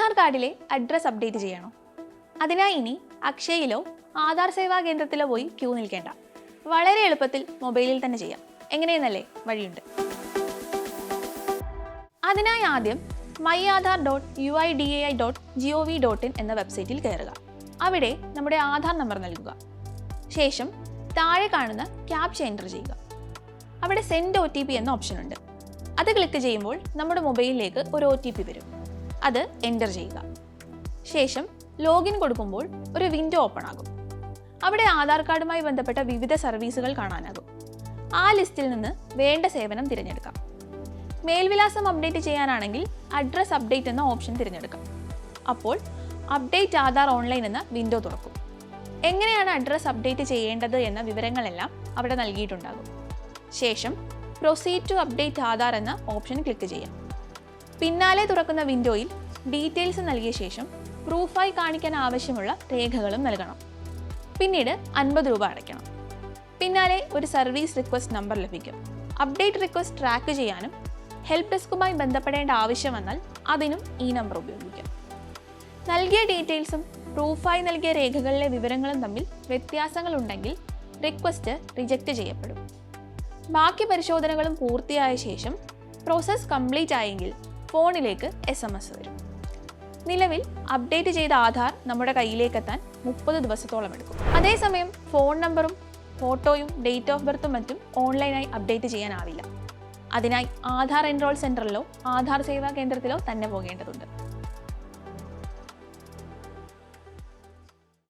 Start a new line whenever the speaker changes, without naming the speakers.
ആധാർ കാർഡിലെ address update ചെയ്യണോ? അതിനായി ഇനി അക്ഷയയിലോ ആധാർ സേവാ കേന്ദ്രത്തിലോ പോയി ക്യൂ നിൽക്കേണ്ട. വളരെ എളുപ്പത്തിൽ മൊബൈലിൽ തന്നെ ചെയ്യാം. എങ്ങനെയെന്നല്ലേ? വഴിയുണ്ട്. അതിനായി ആദ്യം myAadhar.uidai.gov.in എന്ന വെബ്സൈറ്റിൽ കയറുക. അവിടെ നമ്മുടെ ആധാർ നമ്പർ നൽകുക. ശേഷം താഴെ കാണുന്ന ക്യാപ്ച എൻ്റർ ചെയ്യുക. അവിടെ സെൻഡ് OTP എന്ന ഓപ്ഷൻ ഉണ്ട്. അത് ക്ലിക്ക് ചെയ്യുമ്പോൾ നമ്മുടെ മൊബൈലിലേക്ക് ഒരു OTP വരും. അത് എൻ്റർ ചെയ്യുക. ശേഷം ലോഗിൻ കൊടുക്കുമ്പോൾ ഒരു വിൻഡോ ഓപ്പൺ ആകും. അവിടെ ആധാർ കാർഡുമായി ബന്ധപ്പെട്ട വിവിധ സർവീസുകൾ കാണാനാകും. ആ ലിസ്റ്റിൽ നിന്ന് വേണ്ട സേവനം തിരഞ്ഞെടുക്കാം. മേൽവിലാസം അപ്ഡേറ്റ് ചെയ്യാനാണെങ്കിൽ അഡ്രസ് അപ്ഡേറ്റ് എന്ന ഓപ്ഷൻ തിരഞ്ഞെടുക്കാം. അപ്പോൾ അപ്ഡേറ്റ് ആധാർ ഓൺലൈൻ എന്ന വിൻഡോ തുറക്കും. എങ്ങനെയാണ് അഡ്രസ് അപ്ഡേറ്റ് ചെയ്യേണ്ടത് എന്ന വിവരങ്ങളെല്ലാം അവിടെ നൽകിയിട്ടുണ്ടാകും. ശേഷം പ്രൊസീഡ് ടു അപ്ഡേറ്റ് ആധാർ എന്ന ഓപ്ഷൻ ക്ലിക്ക് ചെയ്യാം. പിന്നാലെ തുറക്കുന്ന വിൻഡോയിൽ ഡീറ്റെയിൽസ് നൽകിയ ശേഷം പ്രൂഫായി കാണിക്കാൻ ആവശ്യമുള്ള രേഖകളും നൽകണം. പിന്നീട് 50 രൂപ അടയ്ക്കണം. പിന്നാലെ ഒരു സർവീസ് റിക്വസ്റ്റ് നമ്പർ ലഭിക്കും. അപ്ഡേറ്റ് റിക്വസ്റ്റ് ട്രാക്ക് ചെയ്യാനും ഹെൽപ്പ് ഡെസ്കുമായി ബന്ധപ്പെടേണ്ട ആവശ്യം വന്നാൽ അതിനും ഈ നമ്പർ ഉപയോഗിക്കാം. നൽകിയ ഡീറ്റെയിൽസും പ്രൂഫായി നൽകിയ രേഖകളിലെ വിവരങ്ങളും തമ്മിൽ വ്യത്യാസങ്ങളുണ്ടെങ്കിൽ റിക്വസ്റ്റ് റിജക്റ്റ് ചെയ്യപ്പെടും. ബാക്കി പരിശോധനകളും പൂർത്തിയായ ശേഷം പ്രോസസ്സ് കംപ്ലീറ്റ് ആയെങ്കിൽ ഫോണിലേക്ക് SMS വരും. നിലവിൽ അപ്ഡേറ്റ് ചെയ്ത ആധാർ നമ്മുടെ കയ്യിലേക്കെത്താൻ 30 ദിവസത്തോളം എടുക്കും. അതേസമയം ഫോൺ നമ്പറും ഫോട്ടോയും ഡേറ്റ് ഓഫ് ബർത്തും മറ്റും ഓൺലൈനായി അപ്ഡേറ്റ് ചെയ്യാനാവില്ല. അതിനായി ആധാർ എൻറോൾ സെൻറ്ററിലോ ആധാർ സേവാ കേന്ദ്രത്തിലോ തന്നെ പോകേണ്ടതുണ്ട്.